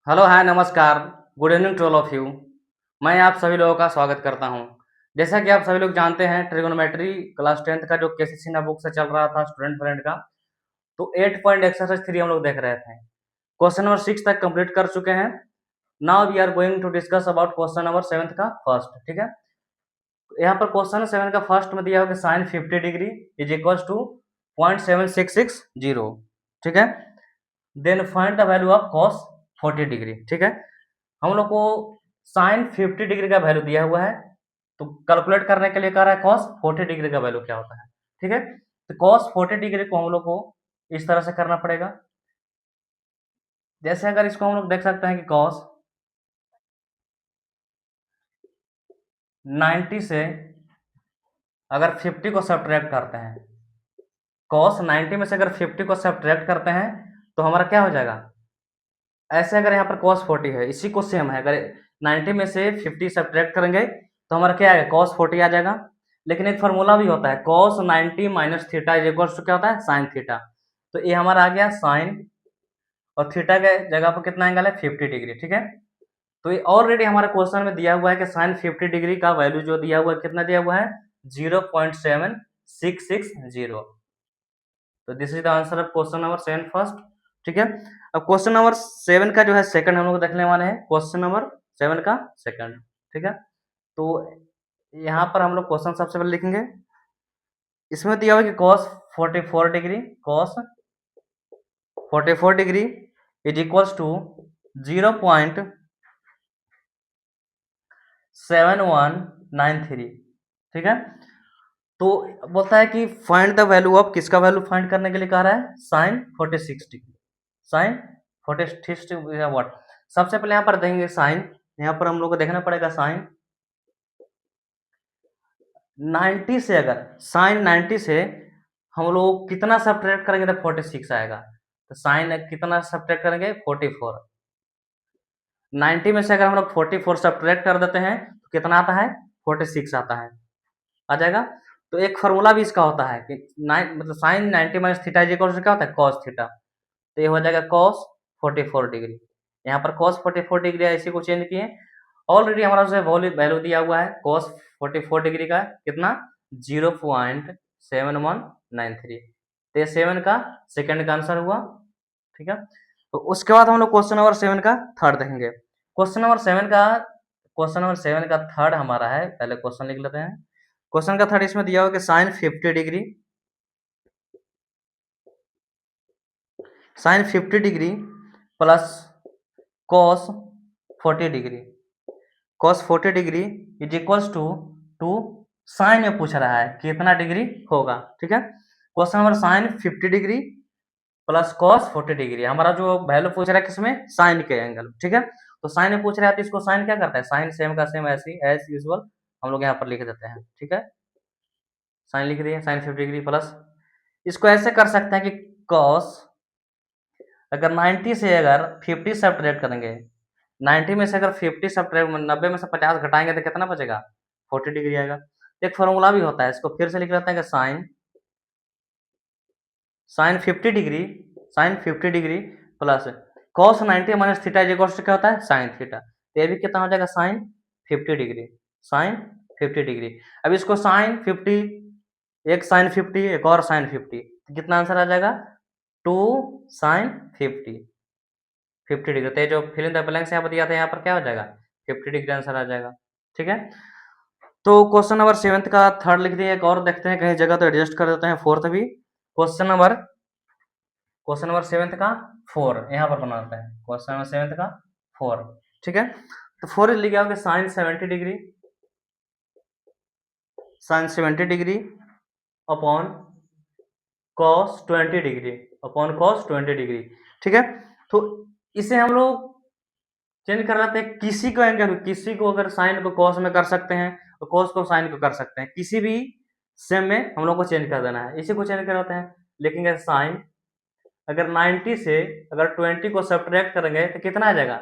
Hello, hi, नमस्कार। Good evening to all of you. मैं आप सभी लोगों का स्वागत करता हूं। जैसा कि आप सभी लोग जानते हैं, ट्रिगोनोमेट्री क्लास 10th का जो केसीसी बुक से चल रहा था स्टूडेंट फ्रेंड का, तो 8 पॉइंट एक्सरसाइज 3 हम लोग देख रहे थे। क्वेश्चन नंबर 6 तक कंप्लीट कर चुके हैं। Now we are going to discuss about question number 7 का फर्स्ट। ठीक है, यहाँ पर क्वेश्चन 7 का फर्स्ट में दिया होगा sine 50 degree is equal to 0.7660। ठीक है, then find the value of cos 40 degree. ठीक है, हम लोग को साइन 50 डिग्री का वैल्यू दिया हुआ है, तो कैलकुलेट करने के लिए कह रहा है कॉस 40 डिग्री का वैल्यू क्या होता है। ठीक है, तो कॉस 40 डिग्री को हम लोग को इस तरह से करना पड़ेगा। जैसे अगर इसको हम लोग देख सकते हैं कि कॉस 90 से अगर 50 को सब्ट्रैक्ट करते हैं, कॉस 90 में से अगर 50 को सब्ट्रैक्ट करते हैं तो हमारा क्या हो जाएगा। ऐसे अगर यहाँ पर कॉस 40 है, इसी को सेम है, अगर 90 में से 50 सब्ट्रैक्ट करेंगे तो हमारा क्या आएगा, कॉस 40 आ जाएगा। लेकिन एक फार्मूला भी होता है, cos 90 minus theta is equal to क्या होता है, साइन थीटा। तो ये हमारा आ गया साइन, और थीटा के जगह पर कितना एंगल है, 50 डिग्री। ठीक है, तो ये ऑलरेडी हमारे क्वेश्चन में दिया हुआ है कि साइन 50 डिग्री का वैल्यू जो दिया हुआ है, कितना दिया हुआ है, 0.7660। तो this is the answer of question number 7 first. ठीक है, अब क्वेश्चन नंबर 7 का जो है सेकंड हम लोग देखने वाले हैं, क्वेश्चन नंबर 7 का सेकंड। ठीक है, तो यहाँ पर हम लोग क्वेश्चन सबसे पहले लिखेंगे। इसमें दिया हुआ कि cos 44 degree, cos 44 degree is equals to 0.7193। ठीक है, तो बोलता है कि फाइंड द वैल्यू ऑफ, किसका वैल्यू फाइंड करने के लिए कह रहा है, sine 46 degree. Sine 46 degree what, सबसे पहले यहाँ पर देंगे साइन। यहाँ पर हम लोग को देखना पड़ेगा साइन 90 से, अगर साइन 90 से हम लोग कितना सब्ट्रैक्ट करेंगे तो 46 आएगा। तो साइन कितना सब्ट्रैक्ट करेंगे, 44। 90 में से अगर हम लोग 44 सब्ट्रैक्ट कर देते हैं तो कितना आता है, 46 आता है, आ जाएगा। तो एक फार्मूला भी इसका होता है कि मतलब sine 90 minus theta is equal to क्या होता है, कॉस थीटा। तो ये हो जाएगा कॉस 44 डिग्री। यहाँ पर कॉस 44 डिग्री है, इसी को चेंज किए। ऑलरेडी हमारा जो वैल्यू दिया हुआ है कॉस 44 डिग्री का, कितना, 0.7193। तो ये 7 का सेकंड का आंसर हुआ। ठीक है, तो उसके बाद हम लोग क्वेश्चन नंबर 7 का थर्ड देखेंगे। क्वेश्चन नंबर 7 का थर्ड हमारा है, पहले क्वेश्चन लिख लेते हैं। क्वेश्चन का थर्ड इसमें दिया हुआ कि sine 50 degree, sine 50 degree plus cos 40 degree, cos 40 degree is equals to two sine में पूछ रहा है कितना डिग्री होगा। ठीक है, question number sine 50 degree plus cos 40 degree, हमारा जो वैल्यू पूछ रहा है किसमें, साइन के एंगल। ठीक है, तो साइन में पूछ रहा है तो इसको साइन क्या करता है, साइन सेम का सेम ऐसी एज यूजुअल हम लोग यहाँ पर लिख देते हैं। ठीक है, साइन लिख दिए, साइन 50 डिग्री प्लस, इसको ऐसे कर सकते हैं कि कॉस, अगर 90 से अगर 50 सब्ट्रैक्ट करेंगे, 90 में से अगर 50 सब्ट्रैक्ट 90 में से 50 घटाएंगे तो कितना बचेगा, 40 डिग्री आएगा। एक फॉर्मूला भी होता है, इसको फिर से लिख लेते हैं कि sine 50 degree, sine 50 degree plus cos 90 minus theta is equal to क्या होता है, साइन थीटा। तो ये भी कितना हो जाएगा, साइन 50 डिग्री, साइन 50 डिग्री। अब इसको साइन 50, एक साइन 50 एक और साइन 50, तो कितना आंसर आ जाएगा, 2 साइन 50 डिग्री। तो ये जो फिल इन द ब्लैंक्स यहाँ पर दिया था, यहाँ पर क्या हो जाएगा, 50 डिग्री आंसर आ जाएगा। ठीक है, तो क्वेश्चन नंबर 7 का थर्ड लिख दिए, एक और देखते हैं कहीं जगह तो एडजस्ट कर देते हैं फोर्थ भी। क्वेश्चन नंबर 7 का 4 यहाँ पर बनाते हैं, क्वेश्चन नंबर 7 का 4। ठीक है, तो 4 लिख गया sine 70 degree, sine 70 degree upon cos 20 degree, upon cos 20 degree. ठीक है, तो इसे हम लोग चेंज कर लेते हैं, किसी को एंगल, किसी को अगर साइन को कॉस में कर सकते हैं तो कॉस को साइन को कर सकते हैं, किसी भी सेम में हम लोग को चेंज कर देना है, इसी को चेंज कर देते हैं। लिखेंगे साइन, अगर 90 से अगर 20 को सब्ट्रैक्ट करेंगे तो कितना आ जाएगा,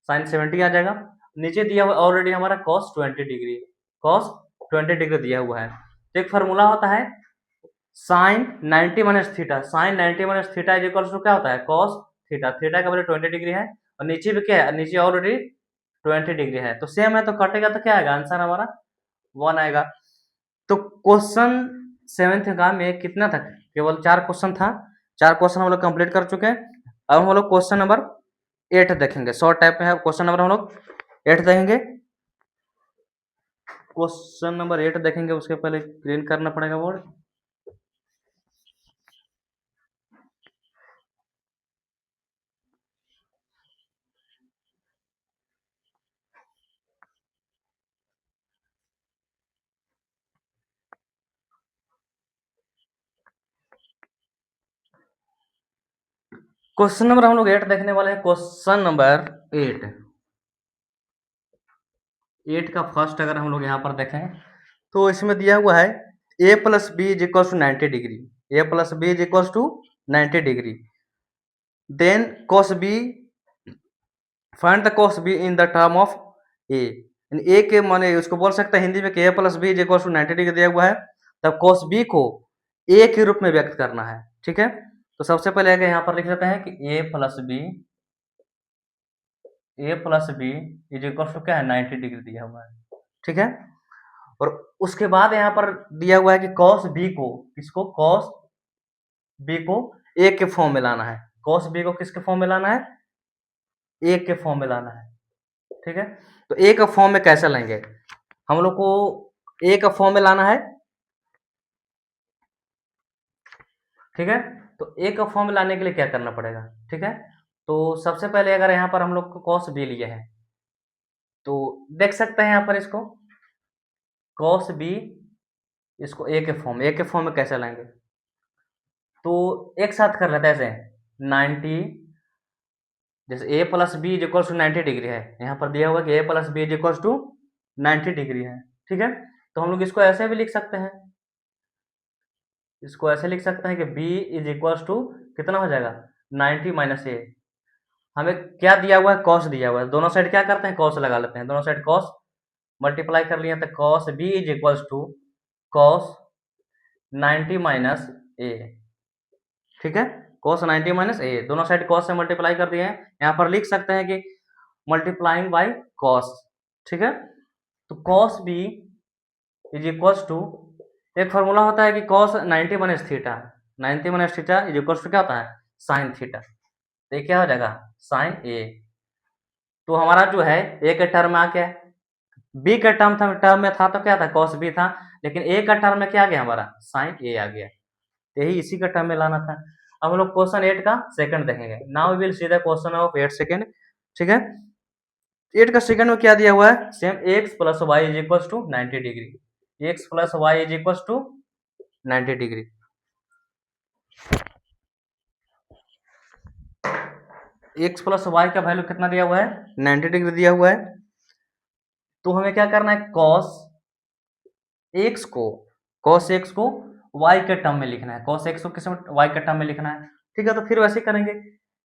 साइन 70 आ जाएगा। नीचे दिया हुआ ऑलरेडी हमारा कॉस 20 डिग्री, कॉस 20 डिग्री दिया हुआ है। तो एक फार्मूला होता है sine 90 minus theta, sine 90 minus theta is equal to क्या होता है, कॉस थीटा। थीटा का वैल्यू 20 डिग्री है, और नीचे भी क्या है, नीचे ऑलरेडी 20 डिग्री है, तो सेम है, तो कटेगा तो क्या आएगा, आंसर हमारा 1 आएगा। तो क्वेश्चन 7th का में कितना था, केवल 4 क्वेश्चन था, 4 क्वेश्चन हम लोग कंप्लीट कर चुके हैं। अब हम लोग क्वेश्चन नंबर 8 देखेंगे, शॉर्ट टाइप में है क्वेश्चन नंबर, हम लोग 8 देखेंगे। क्वेश्चन नंबर 8 देखेंगे, उसके पहले क्लीन करना पड़ेगा बोर्ड। क्वेश्चन नंबर हम लोग 8 देखने वाले हैं। क्वेश्चन नंबर 8 का फर्स्ट अगर हम लोग यहाँ पर देखें तो इसमें दिया हुआ है a plus B is equal to 90 degree, a plus B is equal to 90 degree, then cos b, find the cos b in the term of a। A के माने उसको बोल सकते हैं हिंदी में कि a plus B is equal to 90 degree दिया हुआ है, तब cos b को a के रूप में व्यक्त करना है, ठीक है। तो सबसे पहले अगर यहाँ पर लिख लेते हैं कि a plus B is equal to क्या है, 90 डिग्री दिया हुआ है, ठीक है। और उसके बाद यहाँ पर दिया हुआ है कि cos b को, किसको, cos b को a के फॉर्म में लाना है, cos b को किसके फॉर्म में लाना है, a के फॉर्म में लाना है, ठीक है। तो a का फॉर्म में कैसे लेंगे, हम लोग को a का फॉर्म में लाना है, ठीक है। तो a का फॉर्म में लाने के लिए क्या करना पड़ेगा, ठीक है। तो सबसे पहले अगर यहाँ पर हम लोग को cos b लिए है, तो देख सकते हैं यहाँ पर इसको cos b, इसको a के फॉर्म में कैसे लाएंगे, तो एक साथ कर लेते हैं ऐसे 90, जैसे a plus B is equal to 90 degree है, यहाँ पर दिया हुआ कि a plus B is equal to 90 degree है, ठीक है। तो हम लोग इसको ऐसे भी लिख सकते हैं, इसको ऐसे लिख सकते हैं कि b इज इक्वल टू कितना हो जाएगा, 90 माइनस ए। हमें क्या दिया हुआ है, कॉस दिया हुआ है, दोनों साइड क्या करते हैं, कॉस लगा लेते हैं, दोनों साइड कॉस मल्टीप्लाई कर लिया, तो cos b is equal to cos 90 minus a, ठीक है। cos 90 माइनस ए, दोनों साइड cos से मल्टीप्लाई कर दिए हैं, यहाँ पर लिख सकते हैं कि मल्टीप्लाइंग बाय cos, ठीक है। तो cos b is equal to, एक फॉर्मूला होता है कि cos 90 minus theta, 90 minus theta is equal to क्या होता है, साइन थीटा, तो ये क्या हो जाएगा, साइन ए। तो हमारा जो है ए के टर्म में आ गया, बी के टर्म में था तो क्या था, cos b था, लेकिन ए का टर्म में क्या आ गया हमारा, साइन ए आ गया, यही इसी का टर्म में लाना था। अब हम लोग क्वेश्चन 8 का सेकंड देखेंगे, now we will see the question of 8 second, ठीक है। 8 का सेकंड में क्या दिया हुआ है, same x plus Y is equal to 90 degree, x plus Y is equal to 90 degree. x plus Y का वैल्यू कितना दिया हुआ है, 90 डिग्री दिया हुआ है। तो हमें क्या करना है, cos x को y के टर्म में लिखना है, cos x को किस y के टर्म में लिखना है, ठीक है। तो फिर वैसे करेंगे,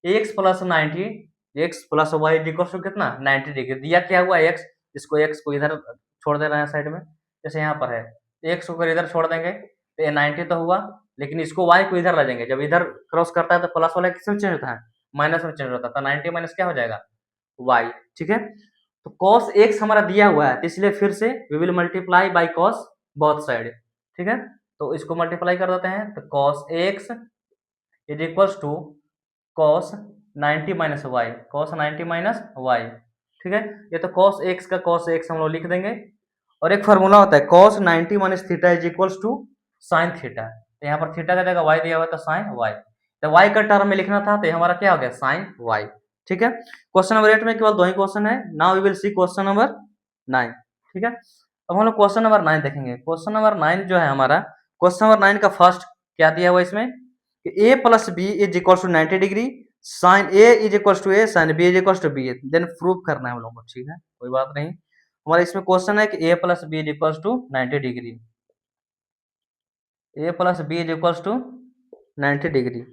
x plus 90, x plus Y equal to कितना, 90 डिग्री, दिया क्या हुआ x, इसको x को इधर छोड़ दे रहे हैं साइड में, जैसे यहाँ पर है, x को अगर इधर छोड़ देंगे तो ये 90 तो हुआ, लेकिन इसको y को इधर ला देंगे, जब इधर क्रॉस करता है तो प्लस वाला किस में चेंज होता है, माइनस में चेंज होता है, तो 90 माइनस क्या हो जाएगा, y, ठीक है। तो cos x हमारा दिया हुआ है, इसलिए फिर से we will multiply by cos both side, ठीक है। तो इसको मल्टीप्लाई कर देते हैं, तो cos x is equal to cos 90 minus Y, cos 90 minus Y, ठीक है। ये तो cos x का cos x हम लोग लिख देंगे, और एक फार्मूला होता है cos 90 minus theta is equal to sine theta, तो यहाँ पर थीटा का जगह y दिया हुआ था, साइन y, तो y का टर्म में लिखना था, तो ये हमारा क्या हो गया, साइन y, ठीक है। क्वेश्चन नंबर 8 में केवल 2 ही क्वेश्चन है, now we will see question number 9, ठीक है। अब हम लोग क्वेश्चन नंबर 9 देखेंगे। क्वेश्चन नंबर 9 जो है हमारा, क्वेश्चन नंबर 9 का फर्स्ट क्या दिया हुआ है इसमें, कि a plus B is equal to 90 degree, sine a is equal to a, sine b is equal to b, then prove करना है हम लोग को, ठीक है, कोई बात नहीं। हमारा इसमें क्वेश्चन है कि a plus B is equal to 90 degree, a plus B is equal to 90 degree,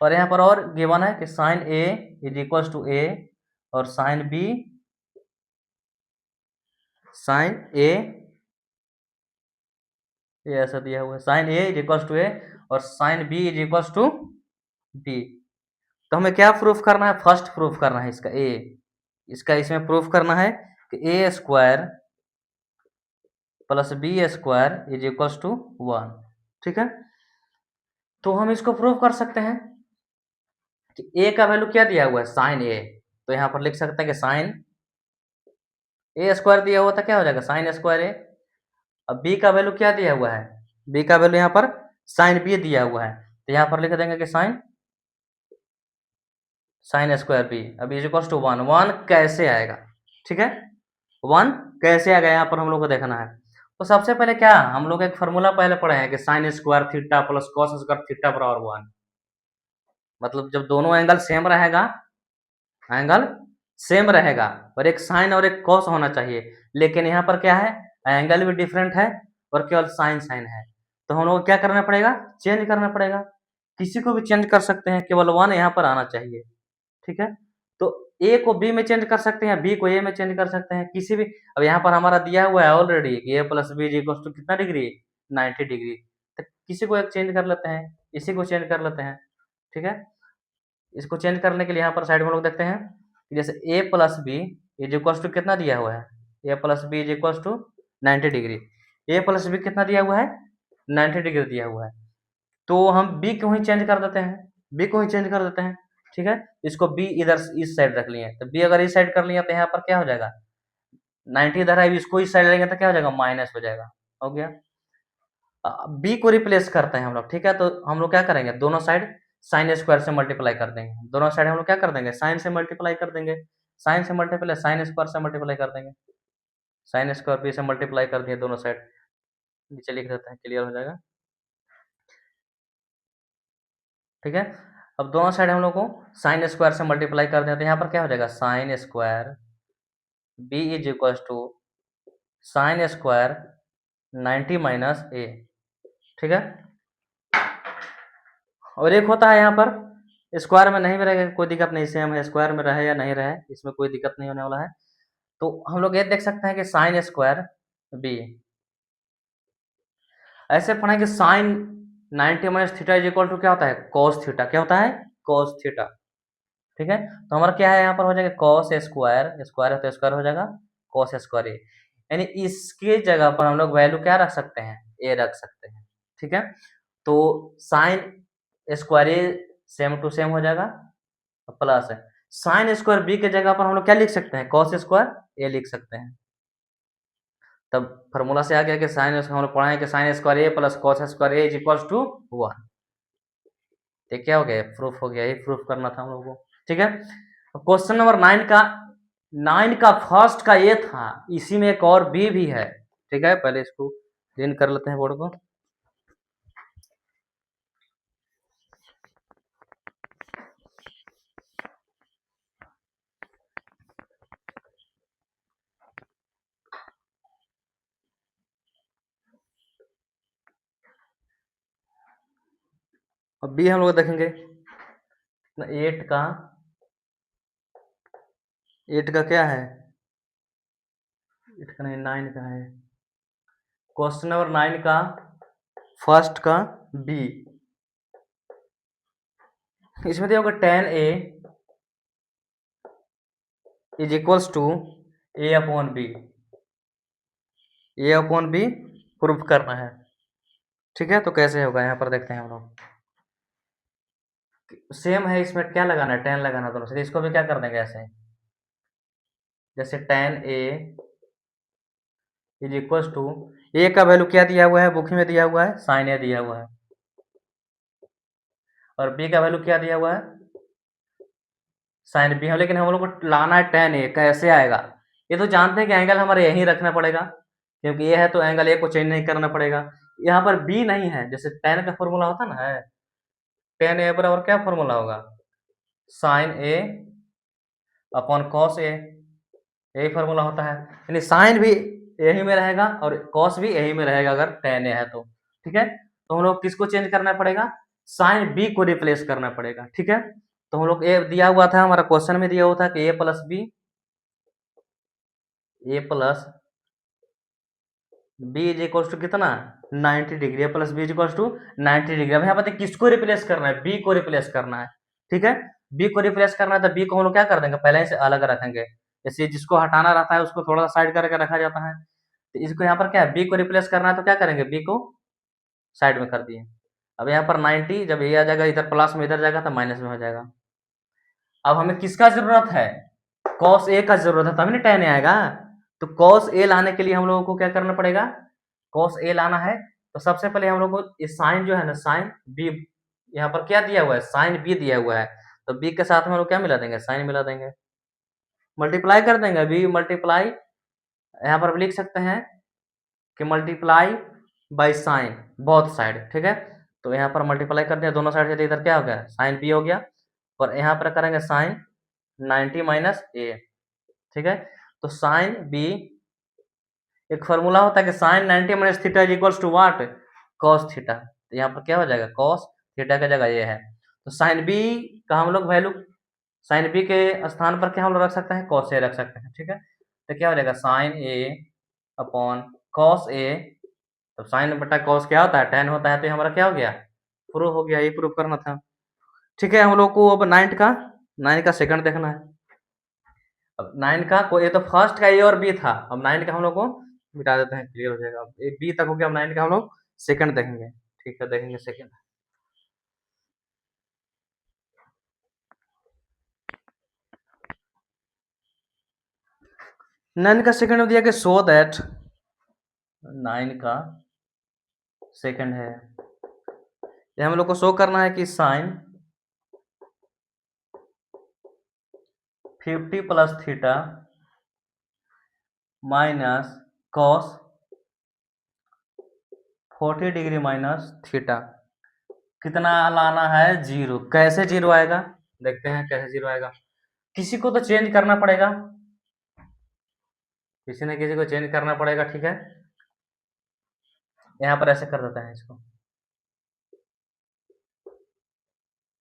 और यहाँ पर और गिवन है कि sine a is equal to a, और साइन b, साइन a, ये ऐसा दिया हुआ है, sine a is equal to a और sine b is equal to b, तो हमें क्या प्रूफ करना है, फर्स्ट प्रूफ करना है इसका ए, इसका इसमें प्रूफ करना है कि a square plus b square is equals to 1, ठीक है। तो हम इसको प्रूव कर सकते हैं कि ए का वैल्यू क्या दिया हुआ है, साइन ए, तो यहाँ पर लिख सकते हैं कि साइन ए स्क्वायर दिया हुआ था, क्या हो जाएगा साइन स्क्वायर ए। अब बी का वैल्यू क्या दिया हुआ है, बी का वैल्यू यहाँ पर साइन बी दिया हुआ है, तो यहाँ पर लिख देंगे कि साइन स्क्वायर बी। अब इज इक्वल टू 1, 1 कैसे आएगा, ठीक है, 1 कैसे आएगा यहाँ पर हम लोग को देखना है। तो सबसे पहले क्या, हम लोग एक फार्मूला पहले पढ़े हैं कि sine square theta plus cos square theta बराबर 1, मतलब जब दोनों एंगल सेम रहेगा, एंगल सेम रहेगा और एक साइन और एक कॉस होना चाहिए, लेकिन यहाँ पर क्या है, एंगल भी डिफरेंट है और केवल साइन साइन है, तो हम लोग क्या करना पड़ेगा, चेंज करना पड़ेगा। किसी को भी चेंज कर सकते हैं, केवल 1 यहाँ पर आना चाहिए, ठीक है। तो ए को बी में चेंज कर सकते हैं, बी को ए में चेंज कर सकते हैं, किसी भी। अब यहाँ पर हमारा दिया हुआ है ऑलरेडी कि a plus B equals to कितना डिग्री, 90 डिग्री, तो किसी को एक चेंज कर लेते हैं, इसी को चेंज कर लेते हैं, ठीक है। इसको चेंज करने के लिए यहाँ पर साइड में लोग देखते हैं कि जैसे a plus B is equals to कितना दिया हुआ है, ए plus B is equals to 90 degree, a plus b कितना दिया हुआ है, 90 डिग्री दिया हुआ है, तो हम बी को ही चेंज कर देते हैं, बी को ही चेंज कर देते हैं, ठीक है। इसको बी इधर इस साइड रख लिए, तो बी अगर इस साइड कर लिया तो यहाँ पर क्या हो जाएगा, 90 इधर है, इसको इस साइड लेंगे तो क्या हो जाएगा, माइनस हो जाएगा, हो गया। बी को रिप्लेस करते हैं हम लोग, ठीक है। तो हम लोग क्या करेंगे, दोनों साइड साइन स्क्वायर से मल्टीप्लाई कर देंगे, दोनों साइड हम लोग क्या कर देंगे, साइन से मल्टीप्लाई कर देंगे, साइन से मल्टीप्लाई साइन स्क्वायर से मल्टीप्लाई कर देंगे, साइन स्क्वायर बी से मल्टीप्लाई कर दिए दोनों साइड, नीचे लिख देते हैं, क्लियर हो जाएगा, ठीक है। अब दोनों साइड हम लोग को साइन स्क्वायर से मल्टीप्लाई कर देते हैं, यहाँ पर क्या हो जाएगा, sine square b is equal to sine square 90 minus a, ठीक है। और एक होता है यहाँ पर स्क्वायर में नहीं भी रहेगा कोई दिक्कत नहीं, सेम है, स्क्वायर में रहे या नहीं रहे इसमें कोई दिक्कत नहीं होने वाला है। तो हम लोग ये देख सकते हैं कि साइन स्क्वायर बी, ऐसे पढ़ें कि sine 90 minus theta is equal to क्या होता है, कॉस थीटा, क्या होता है, कॉस थीटा, ठीक है। तो हमारा क्या है, यहाँ पर हो जाएगा कॉस स्क्वायर, स्क्वायर है तो स्क्वायर हो जाएगा कॉस स्क्वायर ए, यानी इसके जगह पर हम लोग वैल्यू क्या रख सकते हैं, ए रख सकते हैं, ठीक है। तो sine square A same to same हो जाएगा, प्लस साइन स्क्वायर बी के जगह पर हम लोग क्या लिख सकते हैं, कॉस स्क्वायर ए लिख सकते हैं। तब फॉर्मूला से आ गया कि साइन, हम लोग पढ़ा है कि sine square A plus cos square A is equal to 1, ये क्या हो गया, प्रूफ हो गया, ये प्रूफ करना था हम लोगों को, ठीक है। क्वेश्चन नंबर 9 का फर्स्ट का ये था, इसी में एक और बी भी है, ठीक है। पहले इसको क्लीन कर लेते हैं बोर्ड को। अब बी हम लोग देखेंगे 8 का, 8 का क्या है, 8 का नहीं 9 का है, क्वेश्चन नंबर 9 का फर्स्ट का बी, इसमें दिया होगा tan a is equals to A upon B, A upon B proof करना है, ठीक है। तो कैसे होगा, यहाँ पर देखते हैं हम लोग, सेम है, इसमें क्या लगाना है, tan लगाना दोनों से, इसको भी क्या कर देंगे ऐसे, जैसे tan a is equals to, a का वैल्यू क्या दिया हुआ है, बुक में दिया हुआ है साइन ए दिया हुआ है, और बी का वैल्यू क्या दिया हुआ है, साइन बी है, लेकिन हम लोग को लाना है tan a, कैसे आएगा, ये तो जानते हैं कि एंगल हमारे यहीं रखना पड़ेगा, क्योंकि ये है तो एंगल ए को चेंज नहीं करना पड़ेगा। यहाँ पर बी नहीं है, जैसे tan का फॉर्मूला होता ना है, tan a बराबर क्या फॉर्मूला होगा, sign A upon cos A, यही फॉर्मूला होता है, यानी साइन भी यही में रहेगा और कॉस भी यही में रहेगा अगर tan a है तो, ठीक है। तो हम लोग किसको चेंज करना पड़ेगा, साइन बी को रिप्लेस करना पड़ेगा, ठीक है। तो हम लोग ए दिया हुआ था, हमारा क्वेश्चन में दिया हुआ था कि a plus b, a plus B is equal to कितना, 90 degree, a plus B is equal to 90 degree. अब यहाँ पर किसको रिप्लेस करना है, बी को रिप्लेस करना है, ठीक है। बी को रिप्लेस करना है तो बी को हम लोग क्या कर देंगे, पहले ही से अलग रखेंगे। जैसे जिसको हटाना रहता है उसको थोड़ा सा साइड करके रखा जाता है, तो इसको यहाँ पर क्या है, बी को रिप्लेस करना है तो क्या करेंगे, बी को साइड में कर दिए। अब यहाँ पर 90 जब ये आ जाएगा इधर प्लस में, इधर जाएगा तो माइनस में हो जाएगा। अब हमें किसका जरूरत है, कॉस ए का जरूरत है, तभी ना tan ए आएगा। तो कॉस ए लाने के लिए हम लोगों को क्या करना पड़ेगा, कॉस ए लाना है तो सबसे पहले हम लोग को ये साइन जो है ना, साइन बी, यहाँ पर क्या दिया हुआ है, साइन बी दिया हुआ है, तो बी के साथ में हम लोग क्या मिला देंगे, साइन मिला देंगे, मल्टीप्लाई कर देंगे। बी मल्टीप्लाई, यहाँ पर लिख सकते हैं कि multiply by sine both side, ठीक है। तो यहाँ पर मल्टीप्लाई कर दिया दोनों साइड से, तो इधर क्या हो गया, साइन बी हो गया, और यहाँ पर करेंगे साइन 90 माइनस ए, ठीक है। तो साइन बी, एक फॉर्मूला होता है कि sine 90 minus theta is equals to what, cos theta. तो यहाँ पर क्या हो जाएगा, कॉस थीटा की जगह ये है, तो साइन बी का हम लोग वैल्यू, साइन बी के स्थान पर क्या हम लोग रख सकते हैं, कॉस ए रख सकते हैं, ठीक है। तो क्या हो जाएगा, sign A upon cos A, तो साइन बटा कॉस क्या होता है, tan होता है, तो ये हमारा क्या हो गया, प्रूफ हो गया, ये प्रूफ करना था, ठीक है। हम लोग को अब 9 का सेकंड देखना है। अब 9 का को, ये तो फर्स्ट का ए और बी था, अब 9 का हम लोग को मिटा देते हैं, क्लियर हो जाएगा। अब ये बी तक हो गया, अब 9 का हम लोग सेकंड देखेंगे, ठीक है, देखेंगे सेकंड। 9 का सेकंड में दिया कि सो दैट, 9 का सेकंड है, ये हम लोग को शो करना है कि sine 50 plus theta minus cos 40 degree minus theta, कितना लाना है, 0। कैसे 0 आएगा, देखते हैं कैसे 0 आएगा। किसी को तो चेंज करना पड़ेगा, किसी न किसी को चेंज करना पड़ेगा, ठीक है। यहाँ पर ऐसे कर देते हैं इसको,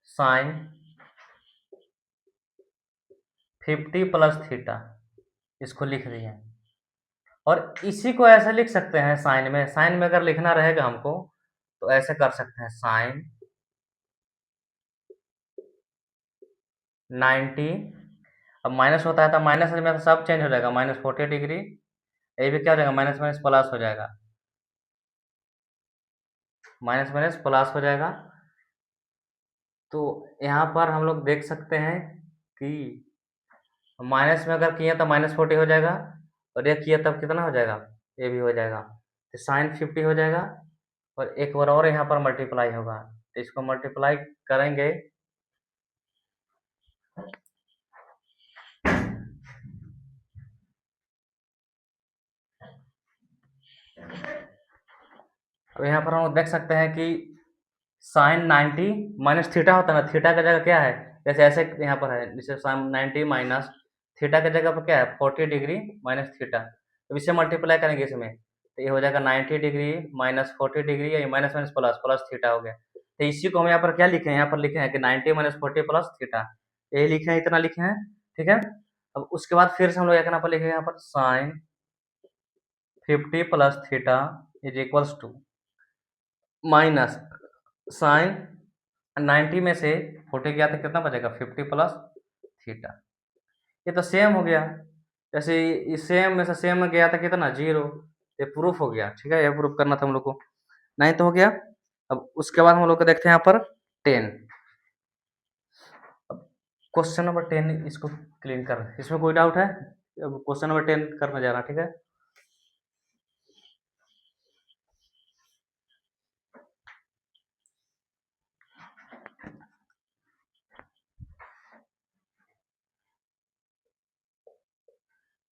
साइन 50 प्लस थीटा, इसको लिख दिए, और इसी को ऐसे लिख सकते हैं साइन में अगर लिखना रहेगा हमको तो ऐसे कर सकते हैं, साइन 90, अब माइनस होता है तो माइनस में तो सब चेंज हो जाएगा, माइनस 40 डिग्री, ये भी क्या हो जाएगा, माइनस माइनस प्लस हो जाएगा, माइनस माइनस प्लस हो जाएगा। तो यहाँ पर हम लोग देख सकते हैं कि माइनस में अगर किए तो माइनस 40 हो जाएगा, और ये किया तब कितना हो जाएगा, ये भी हो जाएगा, तो साइन 50 हो जाएगा, और एक बार और यहाँ पर मल्टीप्लाई होगा, तो इसको मल्टीप्लाई करेंगे, अब यहाँ पर हम लोग देख सकते हैं कि साइन 90 माइनस थीटा होता है ना, थीटा का जगह क्या है, जैसे ऐसे यहाँ पर है, जैसे साइन 90 माइनस थीटा की जगह पर क्या है, 40 डिग्री माइनस थीटा, तो इसे मल्टीप्लाई करेंगे इसमें, तो ये हो जाएगा 90 डिग्री माइनस 40 डिग्री, या minus minus plus plus theta हो गया। तो इसी को हम यहाँ पर क्या लिखे हैं, यहाँ पर लिखे हैं कि 90 माइनस 40 प्लस थीटा, यही लिखे हैं, इतना लिखे हैं, ठीक है। अब उसके बाद फिर से हम लोग यहाँ पर लिखे यहाँ पर sine 50 plus theta is equals to minus sine 90 में से 40 गया तो कितना बचेगा, 50 प्लस थीटा, ये तो सेम हो गया, जैसे इस सेम में से सेम में गया था कितना, 0, ये प्रूफ हो गया, ठीक है, ये प्रूफ करना था हम लोग को, 9 तो हो गया। अब उसके बाद हम लोग को देखते हैं यहाँ पर 10, अब क्वेश्चन नंबर 10 इसको क्लीन कर, इसमें कोई डाउट है, अब क्वेश्चन नंबर 10 करने जा रहा, ठीक है।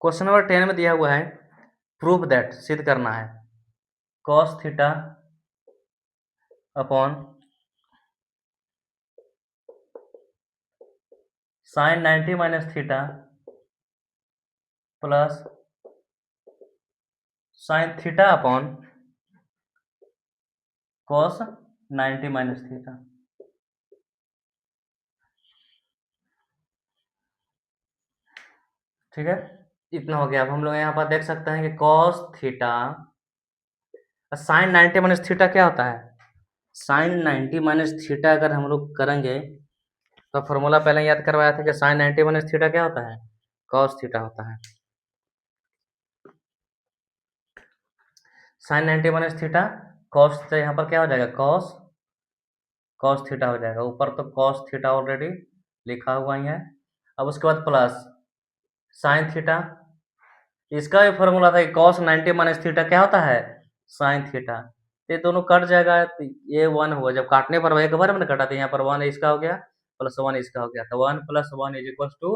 क्वेश्चन नंबर 10 में दिया हुआ है, प्रूफ दैट, सिद्ध करना है, cos theta upon sine 90 minus theta plus sine theta upon cos 90 minus theta, ठीक है, इतना हो गया। अब हम लोग यहाँ पर देख सकते हैं कि cos theta, sine 90 minus theta क्या होता है, साइन 90 माइनस थीटा अगर हम लोग करेंगे तो फॉर्मूला पहले याद करवाया था कि साइन 90 माइनस थीटा क्या होता है, कॉस थीटा होता है। साइन 90 माइनस थीटा कॉस, तो यहाँ पर क्या हो जाएगा, कॉस कॉस थीटा हो जाएगा। ऊपर तो कॉस थीटा ऑलरेडी लिखा हुआ ही है। अब उसके बाद प्लस साइन थीटा, इसका भी फॉर्मूला था कि कॉस 90 माइनस थीटा क्या होता है, साइन थीटा। ये दोनों कट जाएगा तो ये 1 हुआ, जब काटने पर एक बार मैंने कटा था, यहाँ पर 1 इसका हो गया प्लस 1 इसका हो गया, तो 1 प्लस 1 इज इक्वल टू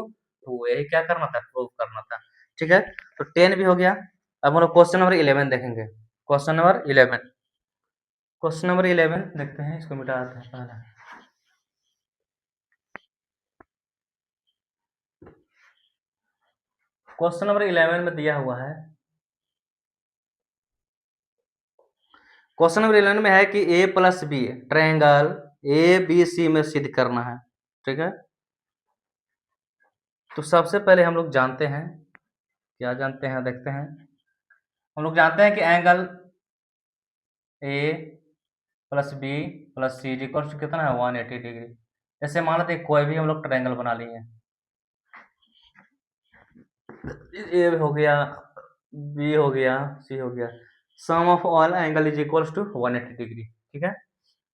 2। यही क्या करना था, प्रूव करना था। ठीक है, तो 10 भी हो गया। अब हम लोग क्वेश्चन नंबर 11 देखेंगे। क्वेश्चन नंबर 11, क्वेश्चन नंबर 11 देखते हैं, इसको मिटा देते हैं पहले। क्वेश्चन नंबर 11 में दिया हुआ है, क्वेश्चन नंबर 11 में है कि a plus B triangle A B C में सिद्ध करना है। ठीक है, तो सबसे पहले हम लोग जानते हैं, क्या जानते हैं देखते हैं। हम लोग जानते हैं कि angle A plus B plus C equal to कितना है, 180 डिग्री। जैसे मान लेते हैं कोई भी हम लोग ट्रायंगल बना लिए, ए हो गया, बी हो गया, सी हो गया, sum of all angle is equal to 180 degree. ठीक है,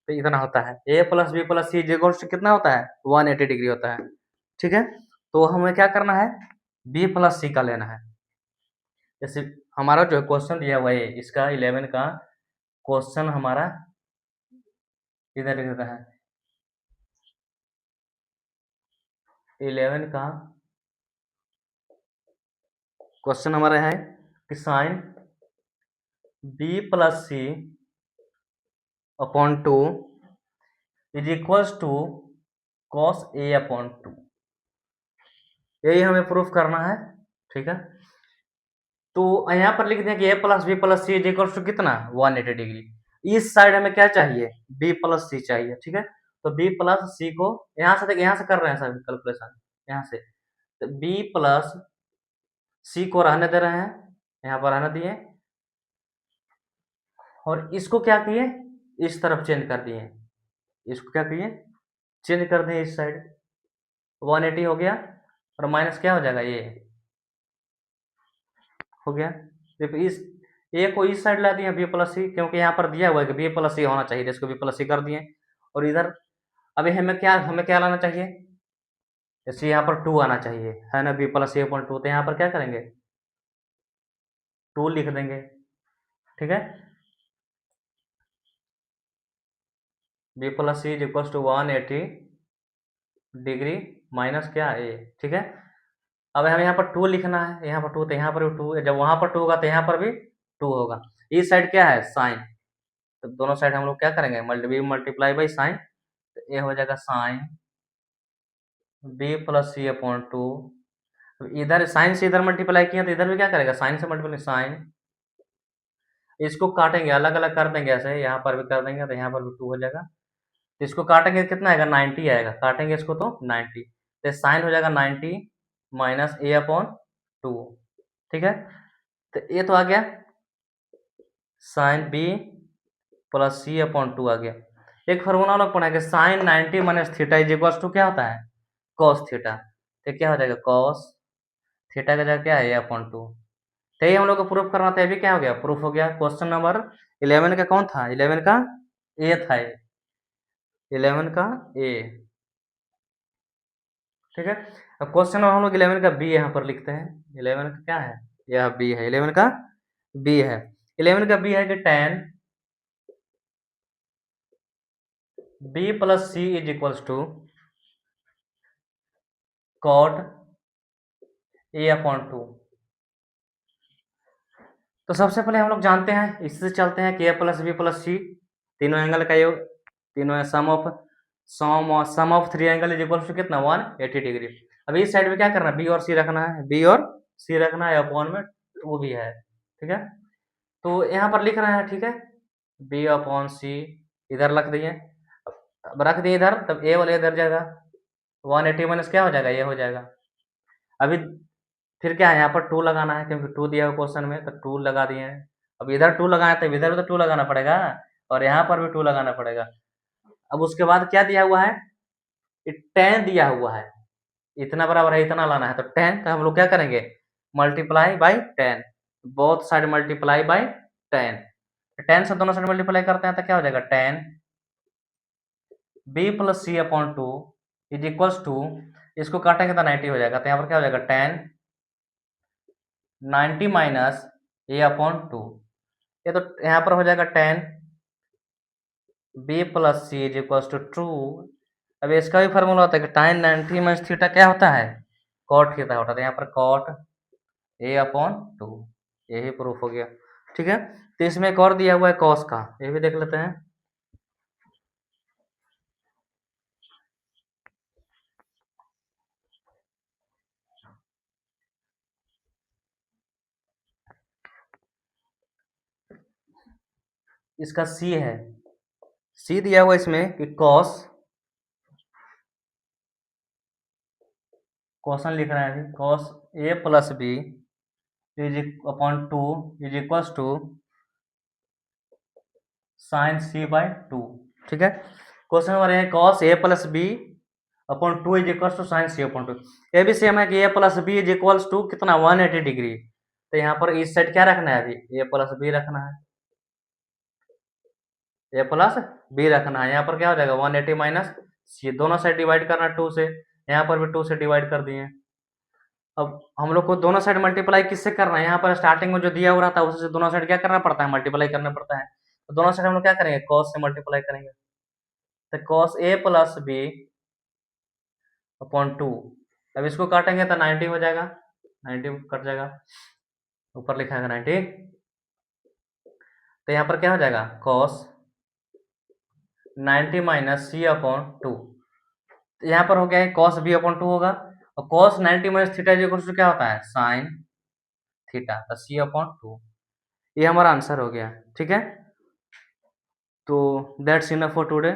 तो इतना होता है, ए plus B plus C is equal to कितना होता है, 180 डिग्री होता है। ठीक है, तो हमें क्या करना है, बी प्लस सी का लेना है। जैसे हमारा जो क्वेश्चन दिया हुआ है, इसका 11 का क्वेश्चन हमारा इधर लिख देता है। 11 का क्वेश्चन हमारा है कि sine B plus C upon 2 is equals to cos A upon 2। यही हमें प्रूफ करना है। ठीक है, तो यहाँ पर लिख दें कि a plus B plus C is equals to कितना, 180 डिग्री। इस साइड हमें क्या चाहिए, बी प्लस सी चाहिए। ठीक है, तो बी प्लस सी को यहाँ से, यहाँ से कर रहे हैं सर कैलकुलेशन, यहाँ से तो बी प्लस सी को रहने दे रहे हैं, यहाँ पर रहने दिए, और इसको क्या किए, इस तरफ चेंज कर दिए। इसको क्या किए, चेंज कर दिए इस साइड, 180 हो गया, और माइनस क्या हो जाएगा, ये हो गया। देखो इस ए को इस साइड ला दिया बी प्लस सी, क्योंकि यहाँ पर दिया हुआ है कि बी प्लस सी होना चाहिए, इसको बी प्लस सी कर दिए। और इधर अभी हमें क्या लाना चाहिए, जैसे यहाँ पर 2 आना चाहिए, है ना, बी प्लस सी अपॉन 2, तो यहाँ पर क्या करेंगे, 2 लिख देंगे। ठीक है, B plus C is equal to 180 degree minus क्या ए। ठीक है, अब हमें यहाँ पर 2 लिखना है, यहाँ पर 2 तो यहाँ पर भी 2, जब वहां पर 2 होगा तो यहाँ पर भी 2 होगा। इस साइड क्या है, साइन, तो दोनों साइड हम लोग क्या करेंगे, मल्टीप्लाई बाई साइन, तो ये हो जाएगा sign B plus C upon 2। इधर साइन से इधर मल्टीप्लाई किया तो इधर भी क्या करेगा, साइन से मल्टीप्लाई, साइन, इसको काटेंगे, अलग अलग कर देंगे, ऐसे यहाँ पर भी कर देंगे तो यहाँ पर भी 2 हो जाएगा। तो इसको काटेंगे तो कितना आएगा, 90 आएगा, काटेंगे इसको तो 90, तो साइन हो जाएगा 90 माइनस ए अपॉन 2। ठीक है, तो ये तो आ गया sine B plus C upon 2 आ गया। एक फॉर्मूला लोग पढ़ेंगे, sine 90 minus theta is equal to क्या होता है, कॉस थीटा। तो क्या हो जाएगा, कॉस थीटा का जगह क्या है, ए अपॉन 2। तो ये हम लोग को प्रूफ करना था, अभी क्या हो गया, प्रूफ हो गया। क्वेश्चन नंबर 11 का कौन था, 11 का ए था, 11 का ए। ठीक है, अब क्वेश्चन नंबर हम लोग 11 का बी यहाँ पर लिखते हैं। 11 का क्या है, यह बी है, 11 का बी है। 11 का बी है कि tan B plus C is equals to cot A upon 2। तो सबसे पहले हम लोग जानते हैं, इससे चलते हैं कि a plus B plus c तीनों एंगल का योग, तीनों sum of 3 angle is equal to कितना, 180 डिग्री। अब इस साइड में क्या करना है, बी और सी रखना है, बी और सी रखना है, अपॉन में 2 भी है। ठीक है, तो यहाँ पर लिख रहे हैं। ठीक है, बी अपॉन सी इधर रख दिए, अब रख दिए इधर, तब ए वाले इधर जाएगा, 180 माइनस क्या हो जाएगा, ये हो जाएगा। अभी फिर क्या है, यहाँ पर 2 लगाना है, क्योंकि 2 दिया हुआ क्वेश्चन में, तो 2 लगा दिए हैं। अब इधर 2 लगाए तो इधर भी तो 2 लगाना पड़ेगा, और यहाँ पर भी 2 लगाना पड़ेगा। अब उसके बाद क्या दिया हुआ है, tan दिया हुआ है, इतना बराबर है इतना लाना है, तो tan का हम लोग क्या करेंगे, multiply by 10, both side multiply by 10, 10 से दोनों साइड मल्टीप्लाई करते हैं तो क्या हो जाएगा, tan b plus C upon 2 is equals to, इसको काटेंगे तो 90 हो जाएगा, तो यहाँ पर क्या हो जाएगा, tan 90 माइनस ए अपॉन 2, ये तो यहाँ पर हो जाएगा tan b plus C is equals to 2। अब इसका भी फॉर्मूला होता है कि tan 90 माइनस थीटा क्या होता है, cot थीटा होता है, तो यहाँ पर cot a अपॉन 2, यही प्रूफ हो गया। ठीक है, तो इसमें एक और दिया हुआ है cos का, ये भी देख लेते हैं। इसका c है, c दिया हुआ इसमें कि cos, क्वेश्चन लिख रहे हैं cos a plus B is upon 2 is equals to sine C by 2। ठीक है, क्वेश्चन नंबर है cos a plus B upon 2 is equals to sine C upon 2। ये भी सेम है कि a plus B is equals to कितना 180 degree, तो यहाँ पर इस साइड क्या रखना है, अभी a प्लस बी रखना है, a प्लस बी रखना है। यहाँ पर क्या हो जाएगा 180 माइनस सी, दोनों साइड डिवाइड करना 2 से, यहाँ पर भी 2 से डिवाइड कर दिए। अब हम लोग को दोनों साइड मल्टीप्लाई किससे करना है, यहाँ पर स्टार्टिंग में जो दिया हुआ था उससे दोनों साइड क्या करना पड़ता है, मल्टीप्लाई करना पड़ता है, तो दोनों साइड हम लोग क्या करेंगे, cos से मल्टीप्लाई करेंगे, तो cos a plus B upon 2, अब इसको काटेंगे तो 90 हो जाएगा, 90 कट जाएगा, ऊपर लिखा है 90, तो यहाँ पर क्या हो जाएगा cos 90 माइनस सी अपॉन 2, तो यहाँ पर हो गया है cos b अपॉन 2 होगा, और cos 90 minus theta equal to क्या होता है, साइन थीटा, तो सी अपॉन 2, ये हमारा आंसर हो गया। ठीक है, तो that's enough for today,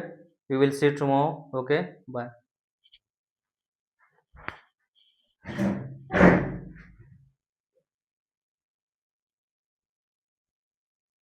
we will see tomorrow, okay bye.